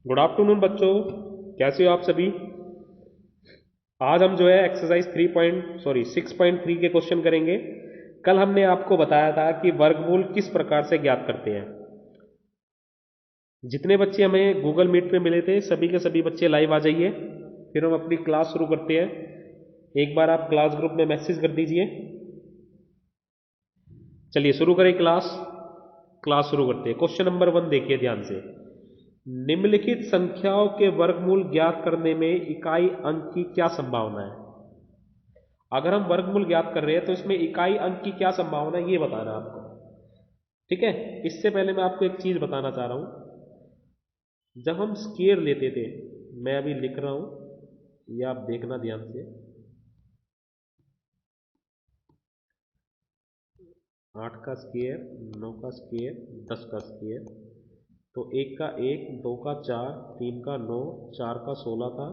Good afternoon बच्चों, कैसे हो आप सभी। आज हम जो है एक्सरसाइज 6.3 के क्वेश्चन करेंगे। कल हमने आपको बताया था कि वर्गमूल किस प्रकार से ज्ञात करते हैं। जितने बच्चे हमें गूगल मीट पे मिले थे सभी के सभी बच्चे लाइव आ जाइए, फिर हम अपनी क्लास शुरू करते हैं। एक बार आप क्लास ग्रुप में मैसेज कर दीजिए। चलिए शुरू करें क्लास। क्लास शुरू करते हैं। क्वेश्चन नंबर 1 देखिए ध्यान से। निम्नलिखित संख्याओं के वर्गमूल ज्ञात करने में इकाई अंक की क्या संभावना है। अगर हम वर्गमूल ज्ञात कर रहे हैं तो इसमें इकाई अंक की क्या संभावना है ये बताना है आपको। ठीक है। इससे पहले मैं आपको एक चीज बताना चाह रहा हूं। जब हम स्केयर लेते थे, मैं अभी लिख रहा हूं, ये आप देखना ध्यान से। 8 का स्केयर, 9 का स्केयर, 10 का स्केयर। तो 1 का 1, 2 का 4, 3 का 9, 4 का 16 था,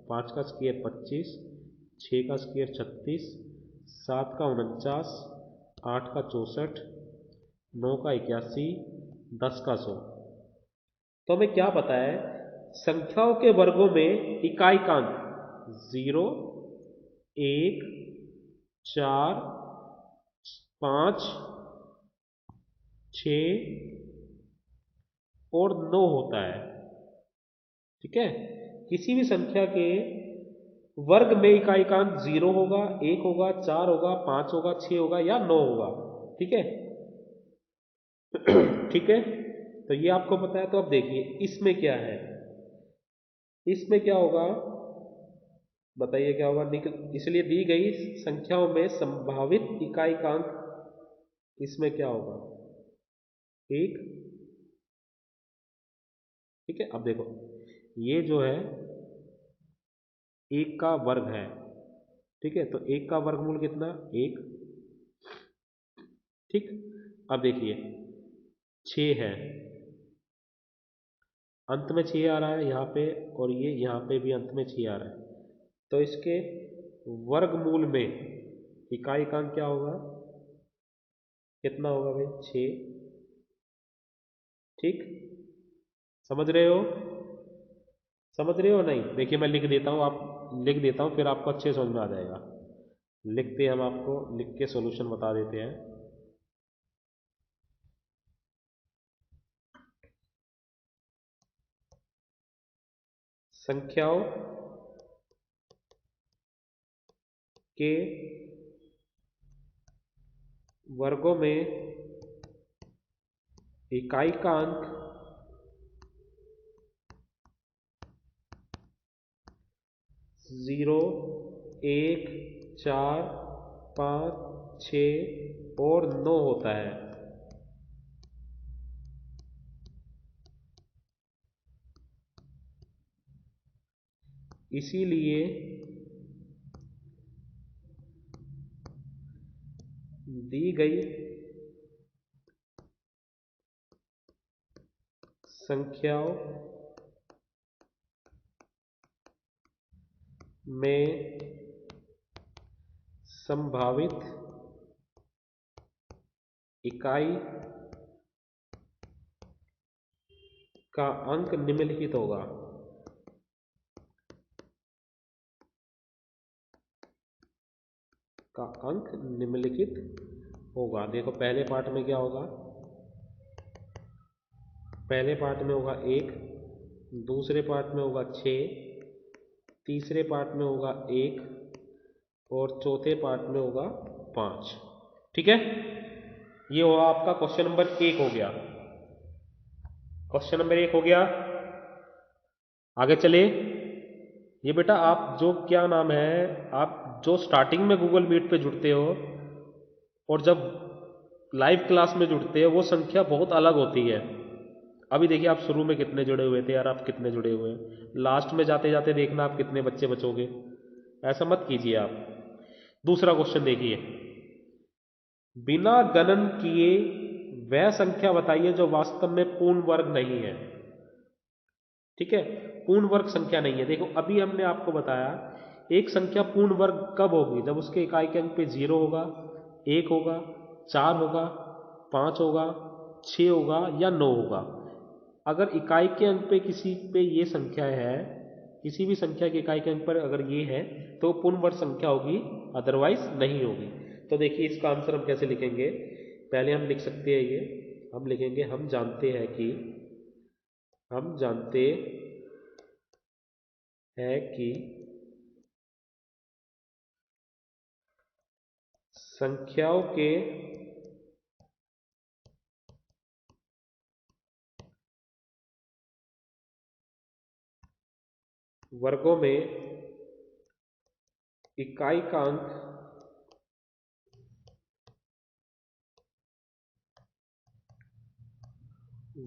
5 का स्केयर 25, 6 का स्केयर 36, 7 का 49, 8 का 64, 9 का 81, 10 का 100। तो हमें क्या पता है, संख्याओं के वर्गों में इकाई का अंक 0, 1, 4, 5, 6 और 9 होता है। ठीक है। किसी भी संख्या के वर्ग में इकाई का अंक 0 होगा, 1 होगा, 4 होगा, 5 होगा, 6 होगा या 9 होगा। ठीक है। ठीक है। तो ये आपको पता है। तो अब देखिए इसमें क्या है, इसमें क्या होगा, बताइए क्या होगा। इसलिए दी गई संख्याओं में संभावित इकाई का अंक इसमें क्या होगा, 1। ठीक है। अब देखो ये जो है 1 का वर्ग है। ठीक है। तो 1 का वर्गमूल कितना, 1। ठीक। अब देखिए 6 है, अंत में 6 आ रहा है यहाँ पे, और ये यहाँ पे भी अंत में 6 आ रहा है। तो इसके वर्गमूल में इकाई का अंक क्या होगा, कितना होगा भाई, 6। ठीक। समझ रहे हो, समझ रहे हो नहीं। देखिए मैं लिख देता हूँ, आप लिख देता हूँ फिर आपको अच्छे समझ में आ जाएगा। लिखते हैं, हम आपको लिख के सॉल्यूशन बता देते हैं। संख्याओं के वर्गों में इकाई का अंक 0, 1, 4, 5, 6 और 9 होता है। इसीलिए दी गई संख्याओं में संभावित इकाई का अंक निम्नलिखित होगा। का अंक निम्नलिखित होगा। देखो पहले पार्ट में क्या होगा, पहले पार्ट में होगा 1, दूसरे पार्ट में होगा 6, तीसरे पार्ट में होगा 1 और चौथे पार्ट में होगा 5। ठीक है। ये हुआ आपका क्वेश्चन नंबर 1 हो गया। क्वेश्चन नंबर 1 हो गया। आगे चले। ये बेटा आप जो क्या नाम है, आप जो स्टार्टिंग में गूगल मीट पे जुड़ते हो और जब लाइव क्लास में जुड़ते हो वो संख्या बहुत अलग होती है। अभी देखिए आप शुरू में कितने जुड़े हुए थे यार, आप कितने जुड़े हुए हैं, लास्ट में जाते जाते देखना आप कितने बच्चे बचोगे। ऐसा मत कीजिए आप। दूसरा क्वेश्चन देखिए। बिना गणन किए वह संख्या बताइए जो वास्तव में पूर्ण वर्ग नहीं है। ठीक है। पूर्ण वर्ग संख्या नहीं है। देखो अभी हमने आपको बताया एक संख्या पूर्ण वर्ग कब होगी, जब उसके इकाई के अंक पे 0 होगा, 1 होगा, 4 होगा, 5 होगा, 6 होगा या 9 होगा। अगर इकाई के अंक पे किसी पे ये संख्या है, किसी भी संख्या के इकाई के अंक पर अगर ये है तो पूर्ण वर्ग संख्या होगी, अदरवाइज नहीं होगी। तो देखिए इसका आंसर हम कैसे लिखेंगे। पहले हम लिख सकते हैं ये, हम लिखेंगे हम जानते हैं कि संख्याओं के वर्गों में इकाई का अंक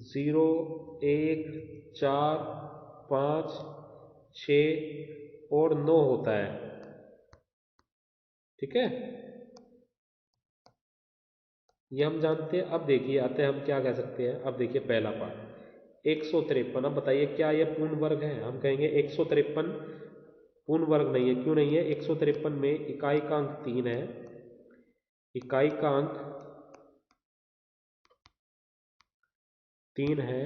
0, 1, 4, 5, 6 और 9 होता है। ठीक है, ये हम जानते हैं। अब देखिए आते हैं हम क्या कह सकते हैं। अब देखिए पहला पार्ट 153। अब बताइए क्या ये पूर्ण वर्ग है। हम कहेंगे 153 पूर्ण वर्ग नहीं है। क्यों नहीं है? 153 में इकाई का अंक 3 है, इकाई का अंक 3 है,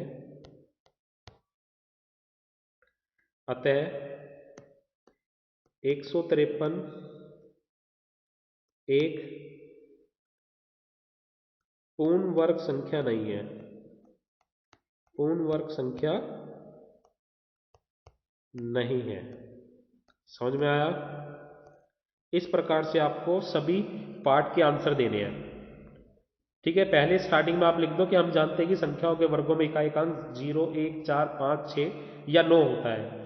अतः 153 एक पूर्ण वर्ग संख्या नहीं है, पूर्ण वर्ग संख्या नहीं है। समझ में आया? इस प्रकार से आपको सभी पार्ट के आंसर देने हैं। ठीक है, पहले स्टार्टिंग में आप लिख दो कि हम जानते हैं कि संख्याओं के वर्गों में इकाई का अंक 0, 1, 4, 5, 6 या 9 होता है।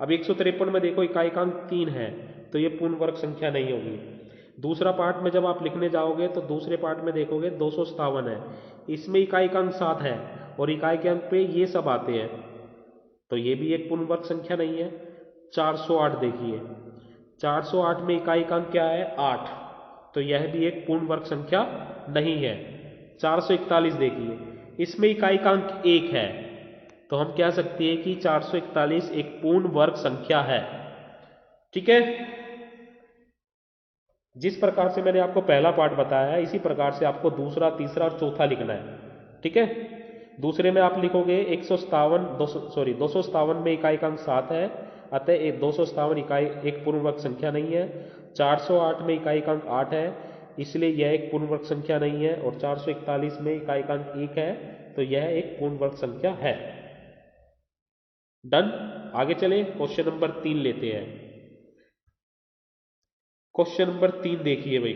अब 153 में देखो इकाई का अंक 3 है, तो ये पूर्ण वर्ग संख्या नहीं होगी। दूसरा पार्ट में जब आप लिखने जाओगे तो दूसरे पार्ट में देखोगे 257 है, इसमें इकाई का अंक 7 है और इकाई के अंक पे ये सब आते हैं, तो ये भी एक पूर्ण वर्ग संख्या नहीं है। 408 देखिए, 408 में इकाई का अंक क्या है? 8, तो यह भी एक पूर्ण वर्ग संख्या नहीं है। 441 देखिए, इसमें इकाई का अंक 1 है, तो हम कह सकते हैं कि 441 एक पूर्ण वर्ग संख्या है। ठीक है, जिस प्रकार से मैंने आपको पहला पार्ट बताया है इसी प्रकार से आपको दूसरा, तीसरा और चौथा लिखना है। ठीक है, दूसरे में आप लिखोगे 257 में इकाई का अंक 7 है, अतः 257 इकाई एक पूर्ण वर्ग संख्या नहीं है। 408 में इकाई का अंक 8 है, इसलिए यह एक पूर्ण वर्ग संख्या नहीं है। और 441 में इकाई का अंक 1 है, तो यह एक पूर्ण वर्ग संख्या है। डन। आगे चले, क्वेश्चन नंबर 3 लेते हैं। क्वेश्चन नंबर 3 देखिए भाई,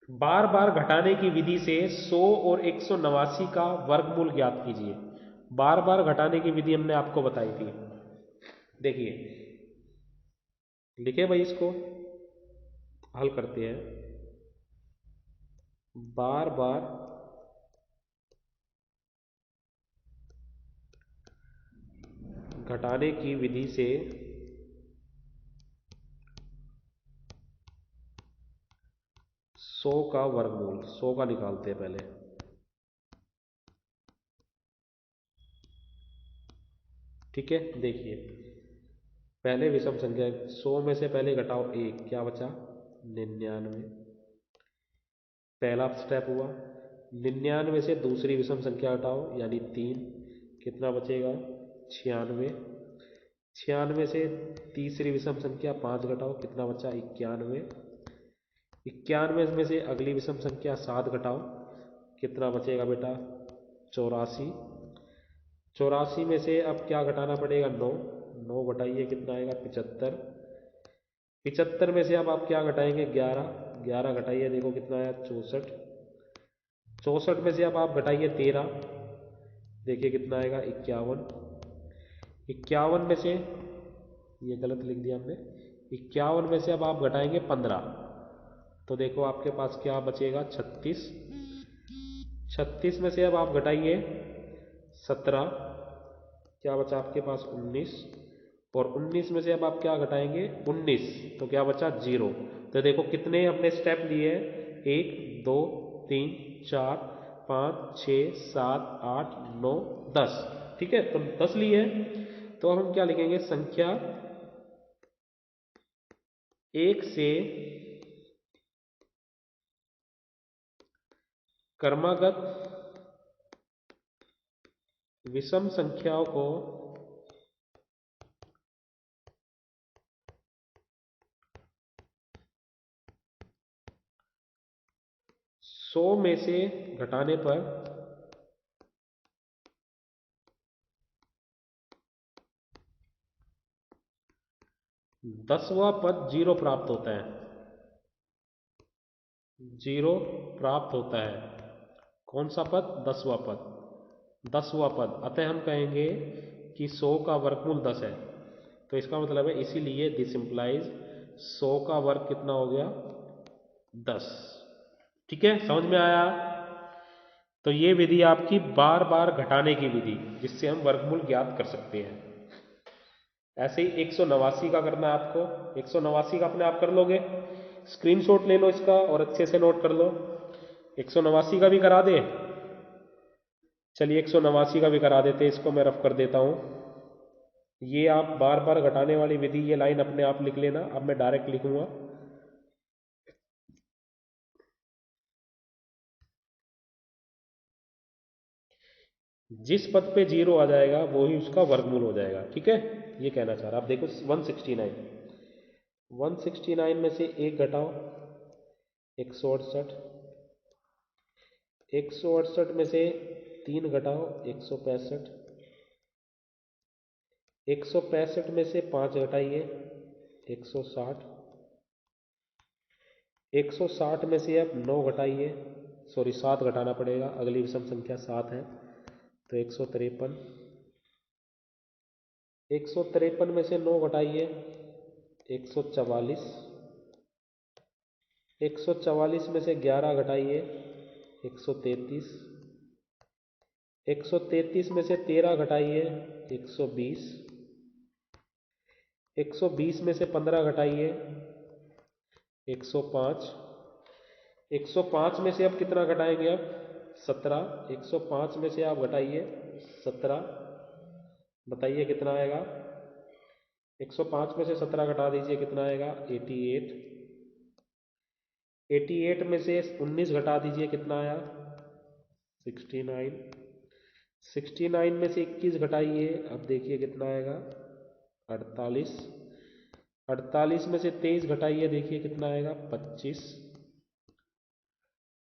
बार बार घटाने की विधि से 100 और 189 का वर्गमूल ज्ञात कीजिए। बार बार घटाने की विधि हमने आपको बताई थी। देखिए लिखे भाई, इसको हल करते हैं। बार बार घटाने की विधि से 100 का वर्गमूल, 100 का निकालते हैं पहले। ठीक है, देखिए पहले विषम संख्या 100 में से पहले घटाओ 1, क्या बचा? 99। पहला स्टेप हुआ। 99 से दूसरी विषम संख्या हटाओ यानी 3, कितना बचेगा? 96। 96 से तीसरी विषम संख्या 5 घटाओ, कितना बचा? 91। 91 में से अगली विषम संख्या 7 घटाओ, कितना बचेगा बेटा? 84। 84 में से अब क्या घटाना पड़ेगा? 9। 9 घटाइए, कितना आएगा? 75। 75 में से अब आप क्या घटाएंगे? 11। 11 घटाइए, देखो कितना आया? 64। 64 में से अब आप घटाइए 13, देखिए कितना आएगा? 51। 51 में से, ये गलत लिख दिया हमने, 51 में से अब आप घटाएंगे 15, तो देखो आपके पास क्या बचेगा? 36। 36 में से अब आप घटाइए 17, क्या बचा आपके पास? 19। और 19 में से अब आप क्या घटाएंगे? 19, तो क्या बचा? 0। तो देखो कितने हमने स्टेप लिए? 1, 2, 3, 4, 5, 6, 7, 8, 9, 10। ठीक है, तो 10 लिए। तो अब हम क्या लिखेंगे? संख्या 1 से क्रमागत विषम संख्याओं को सौ में से घटाने पर दसवां पद जीरो प्राप्त होता है। जीरो प्राप्त होता है। कौन सा पद? दसवां पद। दसवां पद, अतः हम कहेंगे कि 100 का वर्गमूल 10 है। तो इसका मतलब है, इसीलिए दिस इंप्लाइज 100 का वर्ग कितना हो गया? 10। ठीक है, समझ में आया? तो ये विधि आपकी बार बार घटाने की विधि, जिससे हम वर्गमूल ज्ञात कर सकते हैं। ऐसे ही 189 का करना है आपको। 189 का अपने आप कर लोगे, स्क्रीनशॉट ले लो इसका और अच्छे से नोट कर लो। 189 का भी करा दे। चलिए 189 का भी करा देते, इसको मैं रफ कर देता हूं। ये आप बार बार घटाने वाली विधि, ये लाइन अपने आप लिख लेना। अब मैं डायरेक्ट लिखूंगा। जिस पद पे जीरो आ जाएगा वो ही उसका वर्गमूल हो जाएगा। ठीक है, ये कहना चाह रहा। आप देखो 169 में से एक घटाओ, 168। 168 में से तीन घटाओ, 165। 165 में से पांच घटाइए, 160। 160 में से अब 9 घटाइए, सॉरी 7 घटाना पड़ेगा, अगली विषम संख्या 7 है, तो 153। 153 में से 9 घटाइए, 144। 144 में से 11 घटाइए, 133। 133 में से 13 घटाइए, 120। 120 में से 15 घटाइए, 105। 105 में से अब कितना घटाएंगे? अब 17। 105 में से आप घटाइए 17, बताइए कितना आएगा? 105 में से 17 घटा दीजिए, कितना आएगा? 88। 88 में से 19 घटा दीजिए, कितना आया? 69। 69 में से 21 घटाइए, अब देखिए कितना आएगा? 48। 48 में से 23 घटाइए, देखिए कितना आएगा? 25।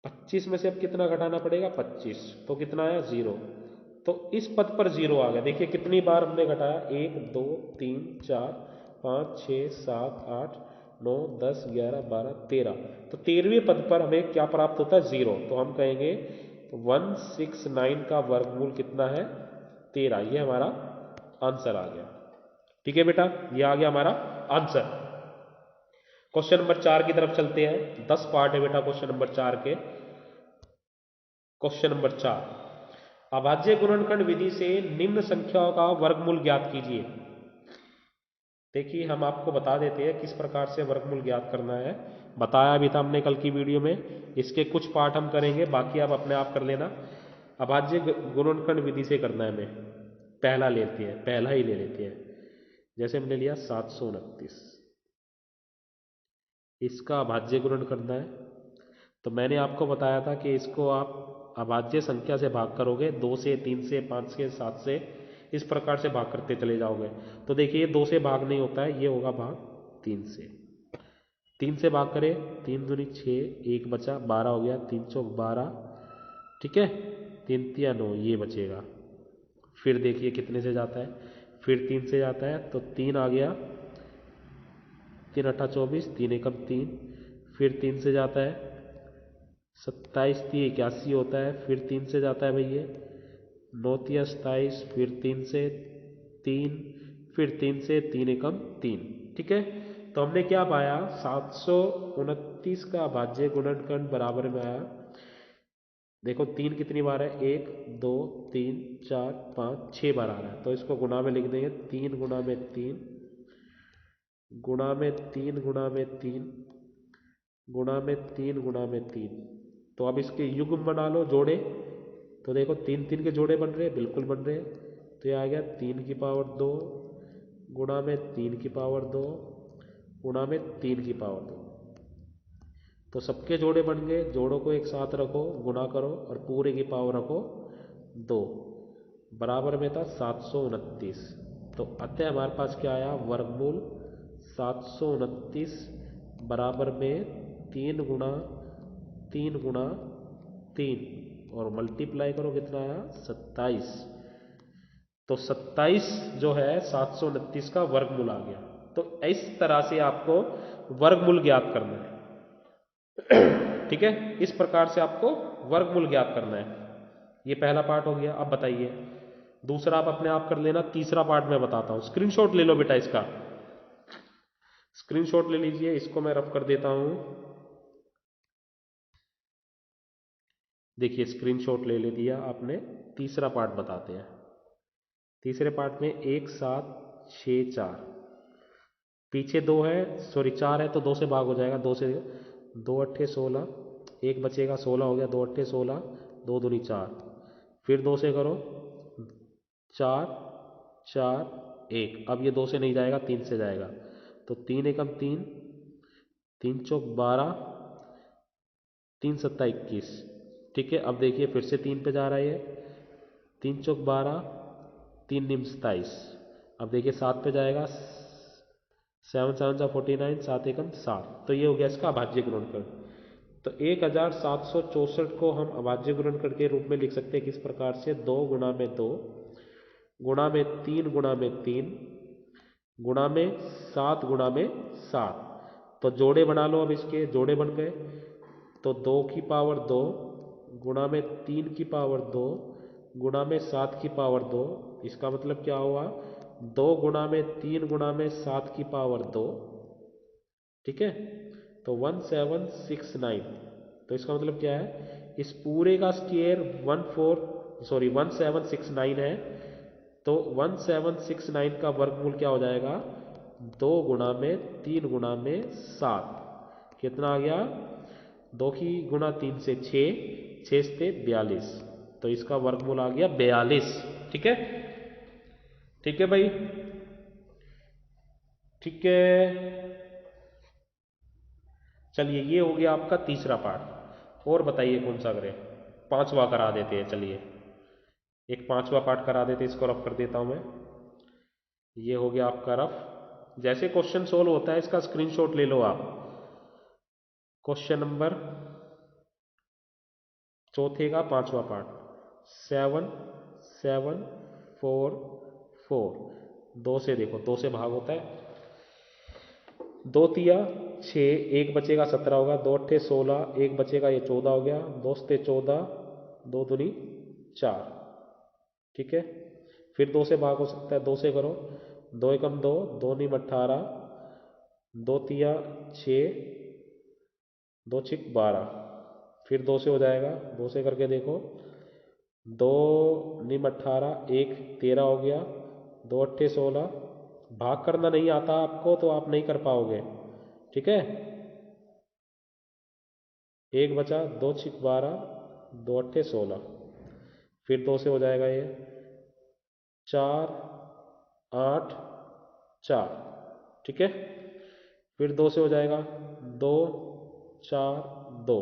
25 में से अब कितना घटाना पड़ेगा? 25, तो कितना आया? 0। तो इस पद पर 0 आ गया। देखिए कितनी बार हमने घटाया? 1 2 3 4 5 6 7 8 9 10 11 12 13। तो 13वें पद पर हमें क्या प्राप्त होता है? 0। तो हम कहेंगे 169 का वर्गमूल कितना है? 13। ये हमारा आंसर आ गया। ठीक है बेटा, ये आ गया हमारा आंसर। क्वेश्चन नंबर 4 की तरफ चलते हैं। 10 पार्ट है बेटा क्वेश्चन नंबर 4 के। क्वेश्चन नंबर 4, अभाज्य गुणनखंड विधि से निम्न संख्याओं का वर्गमूल ज्ञात कीजिए। देखिए हम आपको बता देते हैं किस प्रकार से वर्गमूल ज्ञात करना है। बताया भी था हमने कल की वीडियो में। इसके कुछ पार्ट हम करेंगे, बाकी आप अपने आप कर लेना। अभाज्य गुणनखंड विधि से करना है हमें। पहला लेते हैं, पहला ही ले लेते हैं। जैसे हमने लिया 729, इसका अभाज्य गुणन करना है। तो मैंने आपको बताया था कि इसको आप अभाज्य संख्या से भाग करोगे, 2 से, 3 से, 5 से, 7 से, इस प्रकार से भाग करते चले जाओगे। तो देखिए 2 से भाग नहीं होता है, ये होगा भाग 3 से। 3 से भाग करें, 3 दूनी 6, 1 बचा, 12 हो गया, 3 चौक 12। ठीक है, 3 तिया 9, ये बचेगा। फिर देखिए कितने से जाता है? फिर 3 से जाता है, तो 3 आ गया, 3 अट्ठा 24, 3 एकम 3। फिर 3 से जाता है, 27 3 81 होता है। फिर 3 से जाता है भैया, 9 तिया 27। फिर 3 से 3, फिर 3 से 3 एकम 3। ठीक है, तो हमने क्या पाया? 729 का अभाज्य गुणनखंड बराबर में आया। देखो 3 कितनी बार है? 1 2 3 4 5 6 बार आ रहा है। तो इसको गुणा में लिख देंगे, 3 गुणा में 3 गुणा में 3 गुणा में 3 गुणा में 3 गुणा में 3। तो अब इसके युग्म बना लो, जोड़े। तो देखो 3 3 के जोड़े बन रहे हैं, बिल्कुल बन रहे हैं। तो ये आ गया 3 की पावर 2 गुणा में 3 की पावर 2 गुणा में 3 की पावर 2। तो सबके जोड़े बन गए। जोड़ों को एक साथ रखो, गुणा करो और पूरे की पावर रखो 2। बराबर में था 729। तो अतः हमारे पास क्या आया, वर्गमूल 729 बराबर में 3 और मल्टीप्लाई करो कितना आया 27। तो 27 जो है 729 का वर्गमूल आ गया। तो इस तरह से आपको वर्गमूल ज्ञात करना है। ठीक है, इस प्रकार से आपको वर्गमूल ज्ञात करना है। ये पहला पार्ट हो गया। अब बताइए दूसरा आप अपने आप कर लेना, तीसरा पार्ट मैं बताता हूं। स्क्रीनशॉट ले लो बेटा, इसका स्क्रीनशॉट ले लीजिए, इसको मैं रफ कर देता हूं। देखिए स्क्रीनशॉट ले दिया आपने। तीसरा पार्ट बताते हैं। तीसरे पार्ट में 1 7 6 4, पीछे 2 है, सॉरी 4 है, तो 2 से भाग हो जाएगा। 2 से 2 अट्ठे 16, एक बचेगा 16 हो गया, 2 अट्ठे 16, 2 दूनी 4, फिर 2 से करो 4 4 1। अब ये 2 से नहीं जाएगा, 3 से जाएगा, तो 3 एकम 3, 3 चौक 12, 3 सत्ता 21। ठीक है, अब देखिए फिर से 3 पे जा रहा है ये, 3 चौक 12, 3 निम 27। अब देखिए 7 पे जाएगा, 7 7 जा 49, 7 एकम 7। तो ये हो गया इसका अभाज्य गुणनखंड। तो 1764 को हम अभाज्य गुणनखंड के रूप में लिख सकते हैं किस प्रकार से, 2 गुणा में 2 गुणा में 3 गुणा में 3 गुणा में 7 गुणा में 7। तो जोड़े बना लो, अब इसके जोड़े बन गए। तो 2 की पावर 2 गुणा में 3 की पावर 2 गुणा में 7 की पावर 2। इसका मतलब क्या हुआ, 2 गुणा में 3 गुणा में 7 की पावर 2। ठीक है, तो 1769। तो इसका मतलब क्या है, इस पूरे का स्क्वायर 1769 है। तो 1769 का वर्गमूल क्या हो जाएगा, 2 गुणा में 3 गुणा में 7। कितना आ गया, 2 की गुणा 3 से 6, 6 से 42। तो इसका वर्गमूल आ गया 42। ठीक है, ठीक है भाई, ठीक है। चलिए ये हो गया आपका तीसरा पार्ट। और बताइए कौन सा करें, पांचवा करा देते हैं। चलिए एक पांचवा पार्ट करा देते हैं, इसको रफ कर देता हूं मैं। ये हो गया आपका रफ। जैसे क्वेश्चन सोल्व होता है इसका स्क्रीनशॉट ले लो आप। क्वेश्चन नंबर चौथे का पांचवा पार्ट, 7 7 4 4। 2 से देखो, 2 से भाग होता है, 2 तिया 6, एक बचेगा 17 होगा, 2 अट्ठे 16, एक बचेगा ये 14 हो गया, 2 सते 14, 2 दूनी 4। ठीक है, फिर 2 से भाग हो सकता है, 2 से करो, 2 एकम 2, 2 नीम 18, 2 तिया 6, 2 छिक 12। फिर 2 से हो जाएगा, 2 से करके देखो, 2 निम 18, एक 13 हो गया, 2 अट्ठे 16। भाग करना नहीं आता आपको तो आप नहीं कर पाओगे। ठीक है, एक बचा, 2 छिक 12, 2 अट्ठे 16। फिर 2 से हो जाएगा ये 4 8 4। ठीक है, फिर 2 से हो जाएगा 2 4 2।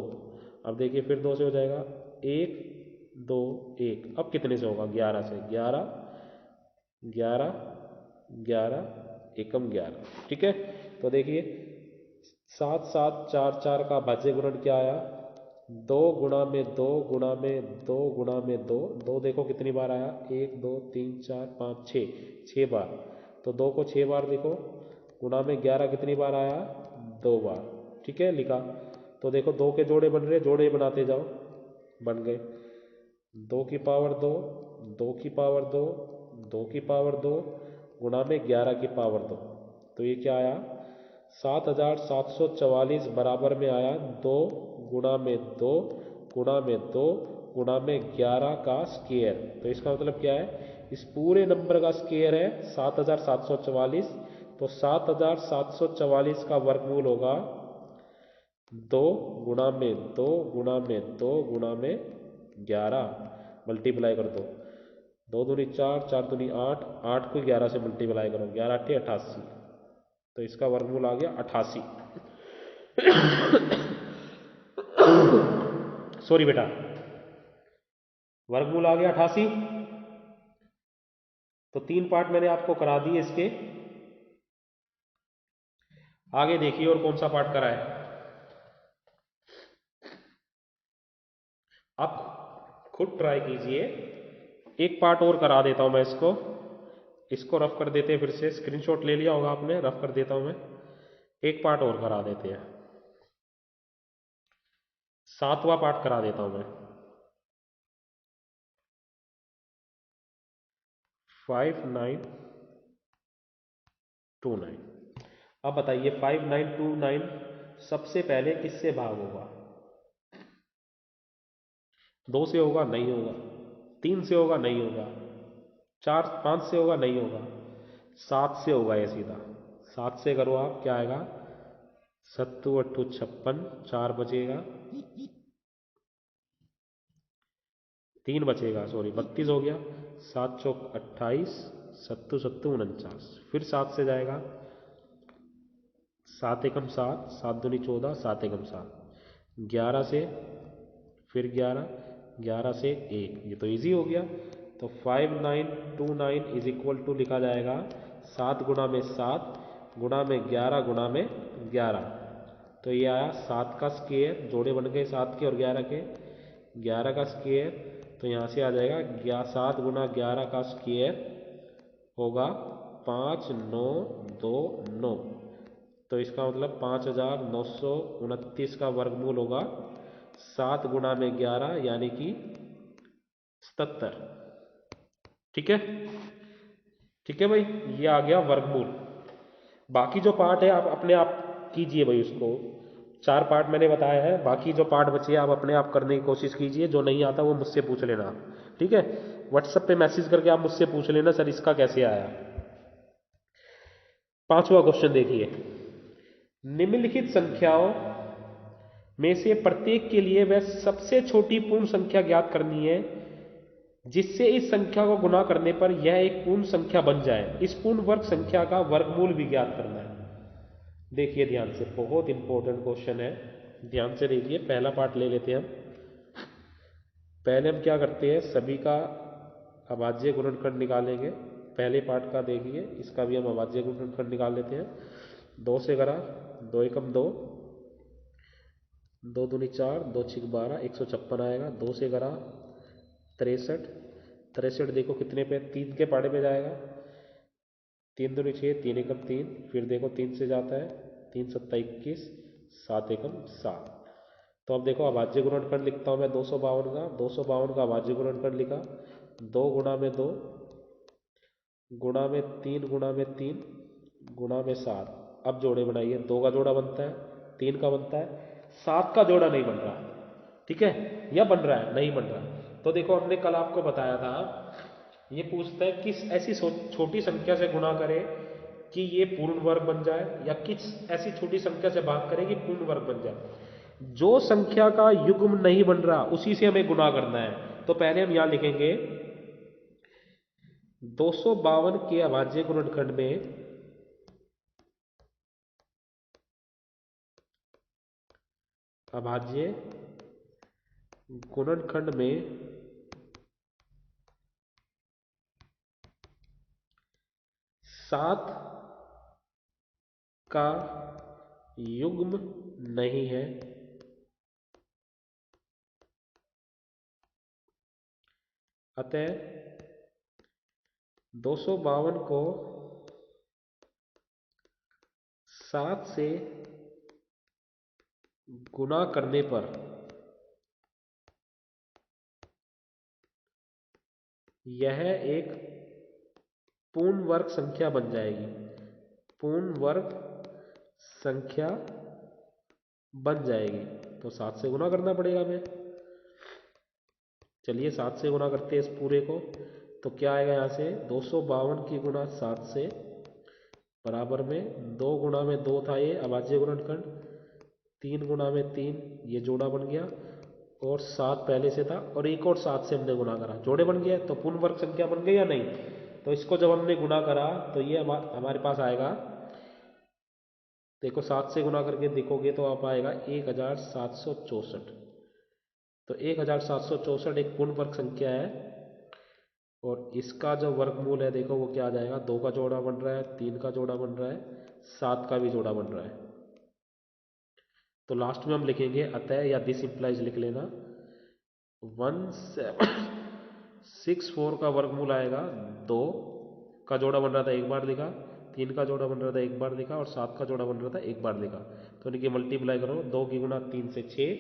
अब देखिए फिर 2 से हो जाएगा 1 2 1। अब कितने से होगा, 11 से, 11 11 11 एकम 11। ठीक है, तो देखिए 7 7 4 4 का भाज्य गुणन क्या आया, 2 गुणा में 2 गुणा में 2 गुणा में 2। 2 देखो कितनी बार आया, 1 2 3 4 5 6, 6 बार। तो 2 को 6 बार देखो, गुणा में 11 कितनी बार आया, 2 बार। ठीक है, लिखा। तो देखो 2 के जोड़े बन रहे, जोड़े बनाते जाओ, बन गए। 2 की पावर 2, 2 की पावर 2, 2 की पावर 2 गुणा में 11 की पावर 2। तो ये क्या आया, 7744 बराबर में आया 2 गुणा में 2 गुणा में 2 गुणा में 11 का स्क्वायर। तो इसका मतलब क्या है, इस पूरे नंबर का स्क्वायर है 7744। तो 7744 का वर्गमूल होगा 2 गुणा में 2 गुणा में 2 गुणा में 11। मल्टीप्लाई कर दो, 2 दूनी 4, 4 दूनी 8, 8 को 11 से मल्टीप्लाई करो, 11 8 88। तो इसका वर्गमूल आ गया 88। सॉरी बेटा, वर्गमूल आ गया 88। तो 3 पार्ट मैंने आपको करा दिए इसके। आगे देखिए और कौन सा पार्ट कराए। आप खुद ट्राई कीजिए। एक पार्ट और करा देता हूं मैं इसको रफ कर देते हैं, फिर से स्क्रीनशॉट ले लिया होगा आपने, रफ कर देता हूं मैं। एक पार्ट और करा देते हैं, 7वां पार्ट करा देता हूं मैं। 5929। अब बताइए 5929 सबसे पहले किससे भाग होगा? 2 से होगा? नहीं होगा। 3 से होगा? नहीं होगा। 4 5 से होगा? नहीं होगा। 7 से होगा ये सीधा। 7 से करो आप, क्या आएगा? 7 8 56, 4 बचेगा, 3 बचेगा, सॉरी 32 हो गया। 7 चौक 28, 7 7 49, फिर 7 से जाएगा, 7 एकम 7, 7 दूनी 14, 7 एकम 7, 11 से, फिर 11, 11 से 1, ये तो इजी हो गया। तो 5929 इज इक्वल टू लिखा जाएगा 7 गुणा में 7 गुणा में 11 गुणा में 11। तो ये आया 7 का स्क्वायर, जोड़े बन गए 7 के और 11 के, 11 का स्क्वायर। तो यहाँ से आ जाएगा 7 गुणा 11 का स्क्वायर होगा 5929। तो इसका मतलब 5929 का वर्गमूल होगा 7 गुणा में 11 यानी कि 77। ठीक है, ठीक है भाई, ये आ गया वर्गमूल। बाकी जो पार्ट है आप अपने आप कीजिए भाई उसको। 4 पार्ट मैंने बताया है, बाकी जो पार्ट बचे आप अपने आप करने की कोशिश कीजिए। जो नहीं आता वो मुझसे पूछ लेना आप, ठीक है। व्हाट्सएप पे मैसेज करके आप मुझसे पूछ लेना सर इसका कैसे आया। 5वां क्वेश्चन देखिए, निम्नलिखित संख्याओं में से प्रत्येक के लिए वह सबसे छोटी पूर्ण संख्या ज्ञात करनी है जिससे इस संख्या को गुणा करने पर यह एक पूर्ण संख्या बन जाए। इस पूर्ण वर्ग संख्या का वर्गमूल भी ज्ञात करना है। देखिए ध्यान से, बहुत इंपॉर्टेंट क्वेश्चन है, ध्यान से देखिए। पहला पार्ट ले लेते हैं हम। पहले हम क्या करते हैं, सभी का अभाज्य गुणनखंड निकालेंगे। पहले पार्ट का देखिए, इसका भी हम अभाज्य गुणनखंड निकाल लेते हैं। 2 से करा, 2 एकम 2, 2 दूनी 4, 2 छिक 12, 156 आएगा। 2 से करा 63, 63 देखो कितने पे, 3 के पाड़े पे जाएगा। 3 दूनी 6, 3 एकम 3, फिर देखो 3 से जाता है, 3 सत्ता 21, 7 एकम 7। तो अब देखो अभाज्य गुणनखंड लिखता हूँ मैं 252 का। 252 का अभाज्य गुणनखंड लिखा, 2 गुणा में 2 गुणा में 3 गुणा में 3 गुणा में 7। अब जोड़े बनाइए, 2 का जोड़ा बनता है, 3 का बनता है, 7 का जोड़ा नहीं बन रहा, ठीक है, या बन रहा है? नहीं बन रहा। तो देखो हमने कल आपको बताया था, ये पूछता है किस ऐसी छोटी संख्या से गुणा करे कि ये पूर्ण वर्ग बन जाए, या किस ऐसी छोटी संख्या से भाग करे कि पूर्ण वर्ग बन जाए। जो संख्या का युग्म नहीं बन रहा उसी से हमें गुणा करना है। तो पहले हम यहां लिखेंगे 252 के अभाज्य गुणनखंड में अभाज्य गुणनखंड में 7 का युग्म नहीं है, अतः 252 को 7 से गुणा करने पर यह एक पूर्ण वर्ग संख्या बन जाएगी। पूर्ण वर्ग संख्या बन जाएगी। तो 7 से गुणा करना पड़ेगा हमें। चलिए 7 से गुणा करते हैं इस पूरे को। तो क्या आएगा यहाँ से, 252 की गुणा 7 से बराबर में 2 गुणा में 2 था ये अभाज्य गुणनखंड, 3 गुणा में 3 ये जोड़ा बन गया, और 7 पहले से था और एक और 7 से हमने गुणा करा, जोड़े बन गया। तो पूर्ण वर्ग संख्या बन गई या नहीं? तो इसको जब हमने गुणा करा तो ये हमारे पास आएगा, देखो 7 से गुणा करके देखोगे तो आप आएगा 1764। तो 1764 एक पूर्ण वर्ग संख्या है। और इसका जो वर्गमूल है देखो वो क्या आ जाएगा, 2 का जोड़ा बन रहा है, 3 का जोड़ा बन रहा है, 7 का भी जोड़ा बन रहा है। तो लास्ट में हम लिखेंगे अतः या दिस इंप्लाइज लिख लेना। 1764 का वर्गमूल आएगा, 2 का जोड़ा बन रहा था एक बार लिखा, 3 का जोड़ा बन रहा था एक बार लिखा, और 7 का जोड़ा बन रहा था एक बार लिखा। तो इनकी मल्टीप्लाई करो, 2 की गुणा 3 से 6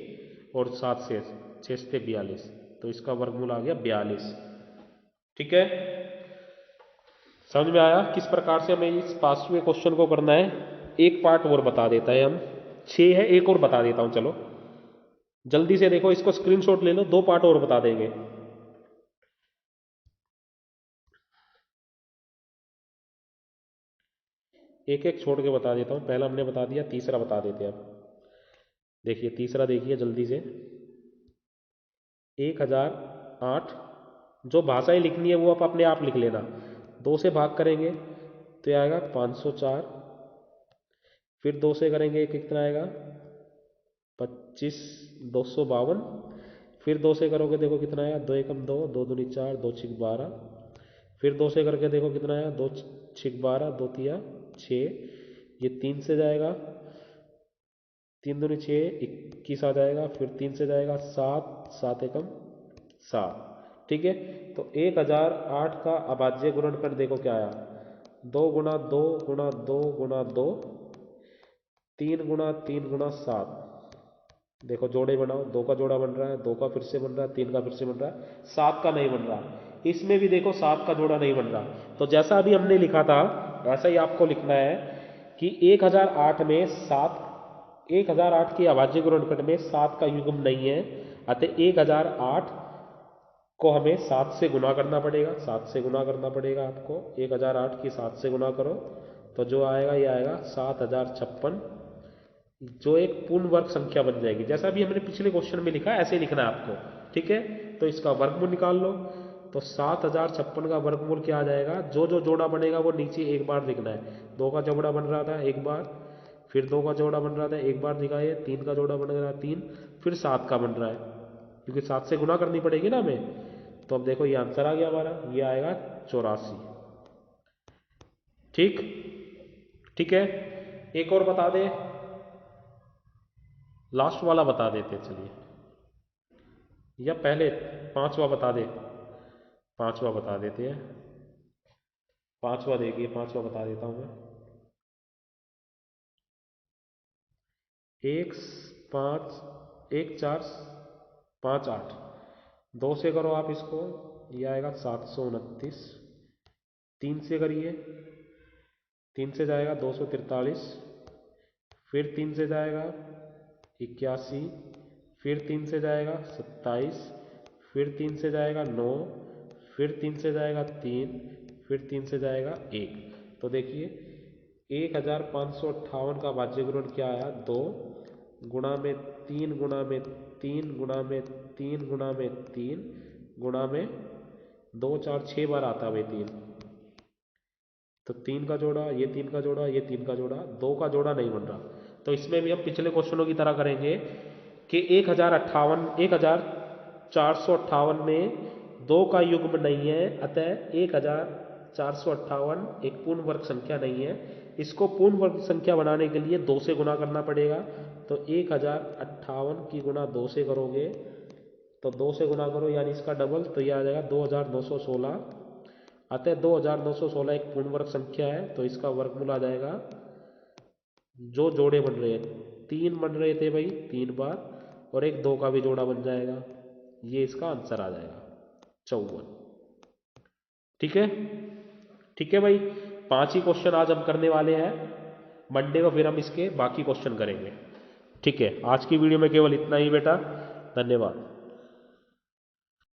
और 7 से 6 से 42, तो इसका वर्गमूल आ गया 42। ठीक है, समझ में आया किस प्रकार से हमें इस पांचवें क्वेश्चन को करना है। एक पार्ट और बता देता है, हम 6 है, एक और बता देता हूं, चलो जल्दी से देखो, इसको स्क्रीनशॉट ले लो, 2 पार्ट और बता देंगे। एक एक छोड़ के बता देता हूं, पहला हमने बता दिया, तीसरा बता देते हैं। अब देखिए तीसरा, देखिए जल्दी से। 1008, जो भाषाएं लिखनी है वो आप अपने आप लिख लेना। 2 से भाग करेंगे तो ये आएगा 504, फिर 2 से करेंगे कितना आएगा 25, 252, फिर 2 से करोगे देखो कितना आया, 2 एकम 2, 2 दूनी 4, 2 छिक 12, फिर 2 से करके देखो कितना आया, 2 छिक 12, 2 तिया 6, ये 3 से जाएगा, 3 दूनी 6, 21 आ जाएगा, फिर 3 से जाएगा 7, 7 एकम 7। ठीक है, तो 1008 का अभाज्य गुणनफल देखो क्या आया, 2 गुणा 2 गुणा 2 गुणा 2, 3 गुणा 3 गुणा 7। देखो जोड़े बनाओ, 2 का जोड़ा बन रहा है, 2 का फिर से बन रहा है, 3 का फिर से बन रहा है, 7 का नहीं बन रहा। इसमें भी देखो 7 का जोड़ा नहीं बन रहा। तो जैसा अभी हमने लिखा था वैसा ही आपको लिखना है कि 1008 में 7, 1008 के अभाज्य गुणनफल में 7 का युग्म नहीं है, अतः 1008 को हमें 7 से गुना करना पड़ेगा। 7 से गुना करना पड़ेगा आपको, 1008 की 7 से गुना करो तो जो आएगा ये आएगा 7056, जो एक पूर्ण वर्ग संख्या बन जाएगी। जैसा भी हमने पिछले क्वेश्चन में लिखा ऐसे लिखना है आपको। ठीक है, तो इसका वर्गमूल निकाल लो। तो 7056 का वर्गमूल क्या आ जाएगा, जो जो जोड़ा बनेगा वो नीचे एक बार लिखना है। 2 का जोड़ा बन रहा था एक बार, फिर 2 का जोड़ा बन रहा था एक बार लिखा है, 3 का जोड़ा बन रहा है 3, फिर 7 का बन रहा है, क्योंकि 7 से गुना करनी पड़ेगी ना हमें। तो अब देखो ये आंसर आ गया हमारा, ये आएगा 84। ठीक, ठीक है, एक और बता दे, लास्ट वाला बता देते चलिए, या पहले पांचवा बता दे, पांचवा बता देते हैं। पांचवा देखिए, पांचवा बता देता हूं मैं। 1 5 1 4 5 8, 2 से करो आप इसको, ये आएगा 729, 3 से करिए, 3 से जाएगा 243, फिर 3 से जाएगा 81, फिर 3 से जाएगा 27, फिर 3 से जाएगा 9, फिर 3 से जाएगा 3, फिर 3 से जाएगा 1। तो देखिए 1558 का भाज्य गुणन क्या आया, 2 गुणा में 3 गुणा में 3 गुणा में 3 गुणा में 3 गुणा में 2 4 6 बार आता है 3। तो 3 का जोड़ा, ये 3 का जोड़ा, ये 3 का जोड़ा, 2 का जोड़ा नहीं बन रहा। तो इसमें भी हम पिछले क्वेश्चनों की तरह करेंगे कि 1458 में 2 का युग्म नहीं है, अतः 1458 एक पूर्ण वर्ग संख्या नहीं है। इसको पूर्ण वर्ग संख्या बनाने के लिए 2 से गुना करना पड़ेगा। तो 1058 की गुना 2 से करोगे तो 2 से गुना करो यानी इसका डबल, तो यह आ जाएगा 2916। अतः 2916 एक पूर्ण वर्ग संख्या है, तो इसका वर्गमूल आ जाएगा, जो जोड़े बन रहे हैं 3 बन रहे थे भाई 3 बार, और एक 2 का भी जोड़ा बन जाएगा, ये इसका आंसर आ जाएगा 54। ठीक है, ठीक है भाई, 5 ही क्वेश्चन आज हम करने वाले हैं, मंडे को फिर हम इसके बाकी क्वेश्चन करेंगे। ठीक है, आज की वीडियो में केवल इतना ही बेटा, धन्यवाद।